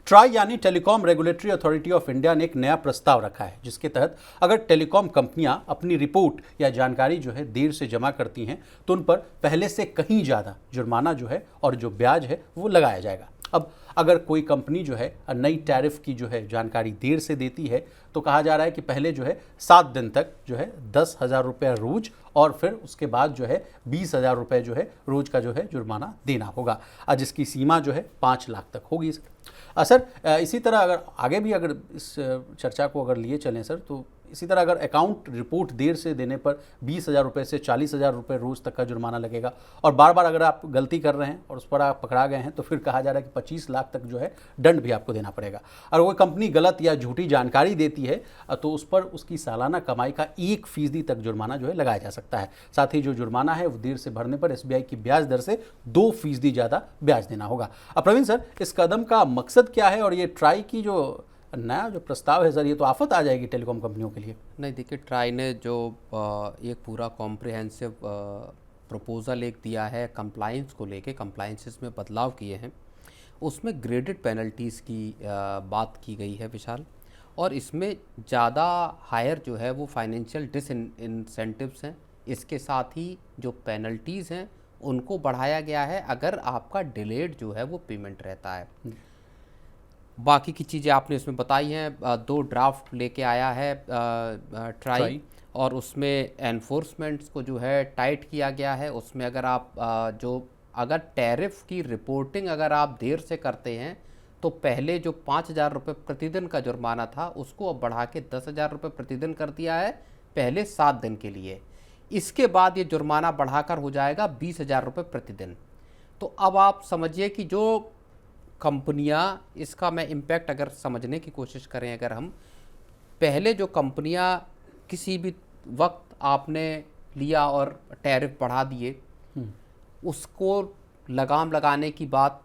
Try यानी telecom regulatory authority of India ने एक नया प्रस्ताव रखा है, जिसके तहत अगर टेलीकॉम कंपनियां अपनी रिपोर्ट या जानकारी जो है देर से जमा करती हैं तो उन पर पहले से कहीं ज़्यादा जुर्माना जो है और जो ब्याज है वो लगाया जाएगा। अब अगर कोई कंपनी जो है नई टैरिफ की जो है जानकारी देर से देती है तो कहा जा रहा है कि पहले जो है 7 दिन तक जो है 10,000 रुपये रोज और फिर उसके बाद जो है 20,000 रुपये जो है रोज का जो है जुर्माना देना होगा, जिसकी सीमा जो है 5 लाख तक होगी। सर इसी तरह अगर आगे भी अगर इस चर्चा को अगर लिए चलें सर, तो इसी तरह अगर अकाउंट रिपोर्ट देर से देने पर 20,000 रुपये से 40,000 रुपये रोज़ तक का जुर्माना लगेगा, और बार बार अगर आप गलती कर रहे हैं और उस पर आप पकड़ा गए हैं तो फिर कहा जा रहा है कि 25 लाख तक जो है दंड भी आपको देना पड़ेगा। और कोई कंपनी गलत या झूठी जानकारी देती है तो उस पर उसकी सालाना कमाई का 1% तक जुर्माना जो है लगाया जा सकता है। साथ ही जो जुर्माना है वो देर से भरने पर SBI की ब्याज दर से 2% ज़्यादा ब्याज देना होगा। प्रवीण सर, इस कदम का मकसद क्या है और ये ट्राई की जो नया जो प्रस्ताव है सर, ये तो आफत आ जाएगी टेलीकॉम कंपनियों के लिए। नहीं, देखिए, ट्राई ने जो एक पूरा कॉम्प्रिहेंसिव प्रपोज़ल एक दिया है कंप्लाइंस को लेके, कंप्लाइंसेस में बदलाव किए हैं, उसमें ग्रेडेड पेनल्टीज़ की बात की गई है विशाल, और इसमें ज़्यादा हायर जो है वो फाइनेंशियल डिसइंसेंटिव्स हैं। इसके साथ ही जो पेनल्टीज़ हैं उनको बढ़ाया गया है अगर आपका डिलेड जो है वो पेमेंट रहता है। बाकी की चीज़ें आपने इसमें बताई हैं। 2 ड्राफ्ट लेके आया है ट्राई, और उसमें एनफोर्समेंट्स को जो है टाइट किया गया है। उसमें अगर आप अगर टैरिफ की रिपोर्टिंग अगर आप देर से करते हैं तो पहले जो 5,000 रुपये प्रतिदिन का जुर्माना था उसको अब बढ़ा के 10,000 रुपये प्रतिदिन कर दिया है पहले 7 दिन के लिए। इसके बाद ये जुर्माना बढ़ाकर हो जाएगा 20,000 रुपये प्रतिदिन। तो अब आप समझिए कि जो कंपनियां, इसका मैं इम्पैक्ट अगर समझने की कोशिश करें, अगर हम पहले जो कंपनियां किसी भी वक्त आपने लिया और टैरिफ बढ़ा दिए, उसको लगाम लगाने की बात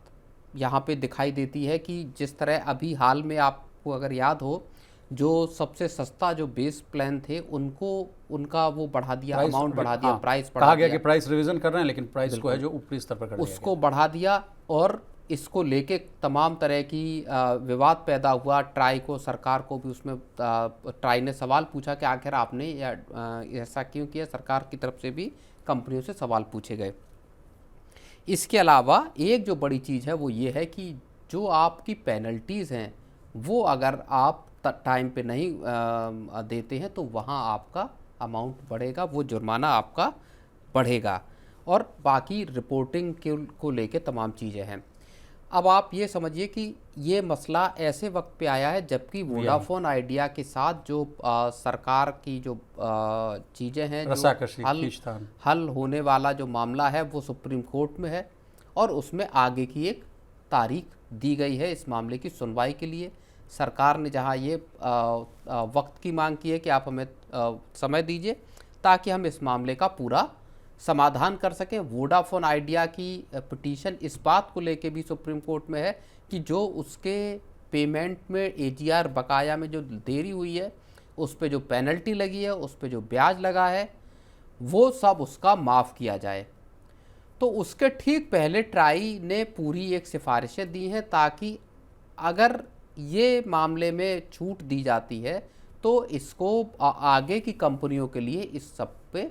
यहाँ पे दिखाई देती है कि जिस तरह अभी हाल में आपको अगर याद हो, जो सबसे सस्ता जो बेस प्लान थे उनका वो बढ़ा दिया, अमाउंट बढ़ा दिया, प्राइस बढ़ा दिया। कहा गया कि प्राइस रिवीजन कर रहे हैं, लेकिन प्राइस को है जो ऊपरी स्तर पर कर दिया गया, उसको बढ़ा दिया। और इसको लेके तमाम तरह की विवाद पैदा हुआ। ट्राई को, सरकार को भी उसमें ट्राई ने सवाल पूछा कि आखिर आपने ऐसा क्यों किया। सरकार की तरफ से भी कंपनियों से सवाल पूछे गए। इसके अलावा एक जो बड़ी चीज़ है वो ये है कि जो आपकी पेनल्टीज़ हैं वो अगर आप टाइम पे नहीं देते हैं तो वहाँ आपका अमाउंट बढ़ेगा, वो जुर्माना आपका बढ़ेगा, और बाकी रिपोर्टिंग को लेके तमाम चीज़ें हैं। अब आप ये समझिए कि ये मसला ऐसे वक्त पे आया है जबकि वोडाफोन आइडिया के साथ जो सरकार की जो चीज़ें हैं, जो हल होने वाला जो मामला है वो सुप्रीम कोर्ट में है, और उसमें आगे की एक तारीख दी गई है इस मामले की सुनवाई के लिए। सरकार ने जहां ये वक्त की मांग की है कि आप हमें समय दीजिए ताकि हम इस मामले का पूरा समाधान कर सकें। वोडाफोन आइडिया की पिटीशन इस बात को लेके भी सुप्रीम कोर्ट में है कि जो उसके पेमेंट में AGR बकाया में जो देरी हुई है, उस पे जो पेनल्टी लगी है, उस पे जो ब्याज लगा है, वो सब उसका माफ़ किया जाए। तो उसके ठीक पहले ट्राई ने पूरी एक सिफारिशें दी हैं ताकि अगर ये मामले में छूट दी जाती है तो इसको आगे की कंपनियों के लिए इस सब पे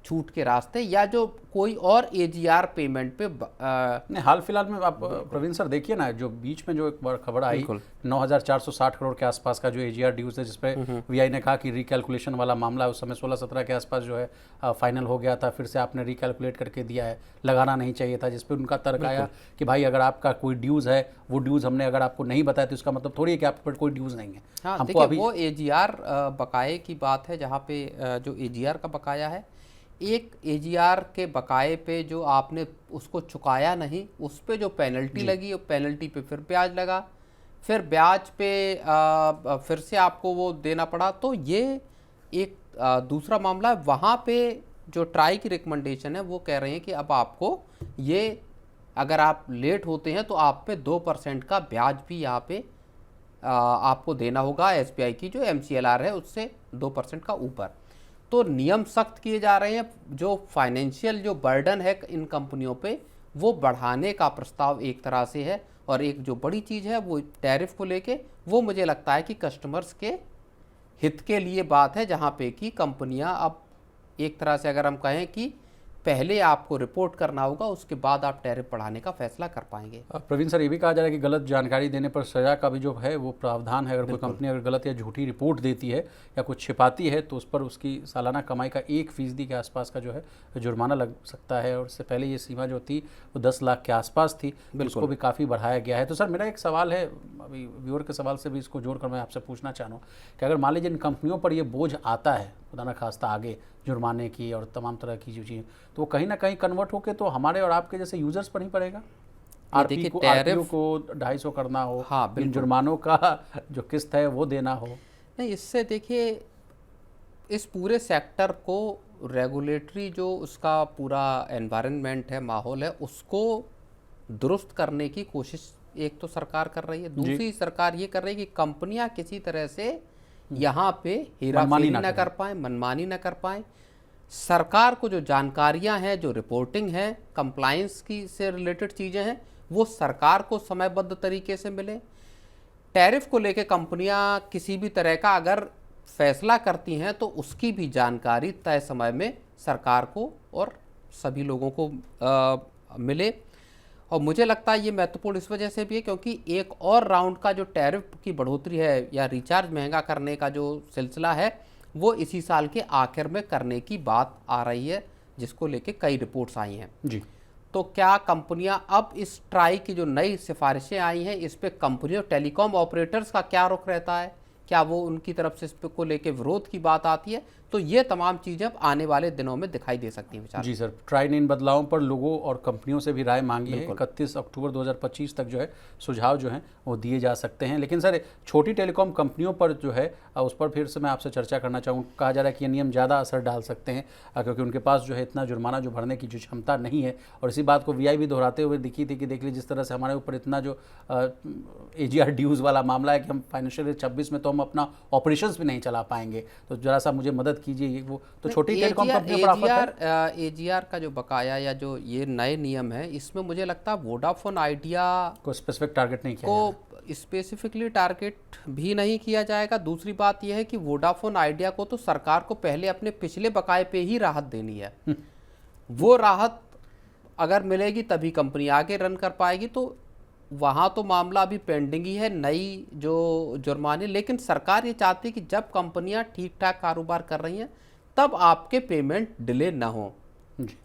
छूट के रास्ते, या जो कोई और AGR पेमेंट पे नहीं, हाल फिलहाल में आप प्रवीण सर देखिए ना, जो बीच में जो एक बार खबर आई 9,460 करोड़ के आसपास का जो AGR ड्यूज है, जिसपे VI ने कहा कि रिकैलकुलेशन वाला मामला उस समय 16-17 के आसपास जो है फाइनल हो गया था, फिर से आपने रिकैलकुलेट करके दिया है, लगाना नहीं चाहिए था, जिसपे उनका तर्क आया कि भाई अगर आपका कोई ड्यूज है, वो ड्यूज हमने अगर आपको नहीं बताया तो इसका मतलब थोड़ी है कि आप पर कोई ड्यूज नहीं है। हाँ, हमको अभी वो AGR बकाये की बात है, जहाँ पे जो AGR का बकाया है, एक AGR के बकाये पे जो आपने उसको चुकाया नहीं, उस पे जो पेनल्टी लगी, पेनल्टी पे फिर ब्याज लगा, फिर ब्याज पे फिर से आपको वो देना पड़ा। तो ये एक दूसरा मामला है। वहाँ पे जो ट्राई की रिकमेंडेशन है वो कह रहे हैं कि अब आपको ये, अगर आप लेट होते हैं तो आप पे 2% का ब्याज भी यहाँ पे आपको देना होगा। SBI की जो MCLR है उससे 2% का ऊपर। तो नियम सख्त किए जा रहे हैं। जो फाइनेंशियल जो बर्डन है इन कंपनियों पे वो बढ़ाने का प्रस्ताव एक तरह से है। और एक जो बड़ी चीज़ है वो टैरिफ को लेके, वो मुझे लगता है कि कस्टमर्स के हित के लिए बात है, जहाँ पे कि कंपनियां अब एक तरह से अगर हम कहें कि पहले आपको रिपोर्ट करना होगा, उसके बाद आप टैरिफ बढ़ाने का फैसला कर पाएंगे। प्रवीण सर, ये भी कहा जा रहा है कि गलत जानकारी देने पर सजा का भी जो है वो प्रावधान है। अगर कोई कंपनी अगर गलत या झूठी रिपोर्ट देती है या कुछ छिपाती है तो उस पर उसकी सालाना कमाई का 1% के आसपास का जो है जुर्माना लग सकता है। और इससे पहले ये सीमा जो थी वो 10 लाख के आसपास थी, उसको भी काफ़ी बढ़ाया गया है। तो सर मेरा एक सवाल है, अभी व्यूअर के सवाल से भी इसको जोड़कर मैं आपसे पूछना चाह रहा हूँ कि अगर मान लीजिए इन कंपनियों पर ये बोझ आता है, खुदा न खास्ता आगे जुर्माने की और तमाम तरह की जो चीज़ें, तो वो कहीं ना कहीं कन्वर्ट होकर तो हमारे और आपके जैसे यूजर्स पर ही पड़ेगा। आरपी को 250 करना हो, हाँ, इन जुर्मानों का जो किस्त है वो देना हो। नहीं, इससे देखिए इस पूरे सेक्टर को रेगुलेटरी जो उसका पूरा एनवायरनमेंट है, माहौल है, उसको दुरुस्त करने की कोशिश एक तो सरकार कर रही है, दूसरी सरकार ये कर रही है कि कंपनियां किसी तरह से यहाँ पे हेराफेरी ना कर पाए, मनमानी ना कर पाए। सरकार को जो जानकारियां हैं, जो रिपोर्टिंग है, कंप्लायंस की से रिलेटेड चीज़ें हैं, वो सरकार को समयबद्ध तरीके से मिले। टैरिफ को लेके कंपनियां किसी भी तरह का अगर फैसला करती हैं तो उसकी भी जानकारी तय समय में सरकार को और सभी लोगों को मिले। और मुझे लगता है ये महत्वपूर्ण इस वजह से भी है क्योंकि एक और राउंड का जो टैरिफ की बढ़ोतरी है या रिचार्ज महंगा करने का जो सिलसिला है, वो इसी साल के आखिर में करने की बात आ रही है, जिसको लेके कई रिपोर्ट्स आई हैं जी। तो क्या कंपनियां अब इस ट्राई की जो नई सिफारिशें आई हैं, इस पे कंपनियों टेलीकॉम ऑपरेटर्स का क्या रुख रहता है, क्या वो उनकी तरफ से इस पे को लेके विरोध की बात आती है, तो ये तमाम चीज़ें अब आने वाले दिनों में दिखाई दे सकती हैं विचार। जी सर, ट्राई ने इन बदलावों पर लोगों और कंपनियों से भी राय मांगी है। 31 अक्टूबर 2025 तक जो है सुझाव जो हैं वो दिए जा सकते हैं। लेकिन सर छोटी टेलीकॉम कंपनियों पर जो है उस पर फिर से मैं आपसे चर्चा करना चाहूँ। कहा जा रहा है कि ये नियम ज़्यादा असर डाल सकते हैं क्योंकि उनके पास जो है इतना जुर्माना जो भरने की जो क्षमता नहीं है। और इसी बात को वीआई भी दोहराते हुए दिखी थी कि देख लीजिए जिस तरह से हमारे ऊपर इतना जो AGR ड्यूज़ वाला मामला है कि हम फाइनेंशियल ईयर 26 में तो हम अपना ऑपरेशंस भी नहीं चला पाएंगे, तो जरा सा मुझे मदद कीजिए। वो तो छोटी टेलीकॉम कंपनियों पर आफत है। AGR का जो बकाया या जो ये नए नियम है, इसमें मुझे लगता है वोडाफोन आइडिया को स्पेसिफिक टारगेट नहीं किया को स्पेसिफिकली टारगेट भी नहीं किया जाएगा। दूसरी बात यह है कि वोडाफोन आइडिया को तो सरकार को पहले अपने पिछले बकाये पे ही राहत देनी है। वो राहत अगर मिलेगी तभी कंपनी आगे रन कर पाएगी। तो वहाँ तो मामला अभी पेंडिंग ही है, नई जो जुर्माने। लेकिन सरकार ये चाहती है कि जब कंपनियां ठीक ठाक कारोबार कर रही हैं तब आपके पेमेंट डिले ना हो।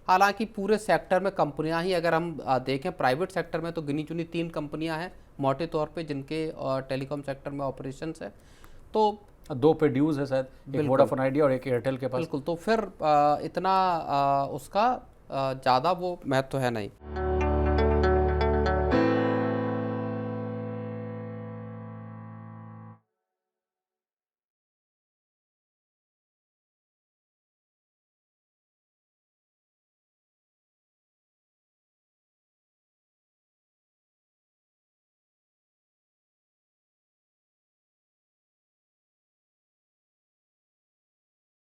हालांकि पूरे सेक्टर में कंपनियां ही, अगर हम देखें प्राइवेट सेक्टर में तो गिनी चुनी 3 कंपनियां हैं मोटे तौर पे जिनके टेलीकॉम सेक्टर में ऑपरेशंस है। तो 2 पे ड्यूज है शायद, एक वोडाफोन आइडिया और एक एयरटेल के पास। बिल्कुल, तो फिर इतना उसका ज़्यादा वो महत्व है नहीं।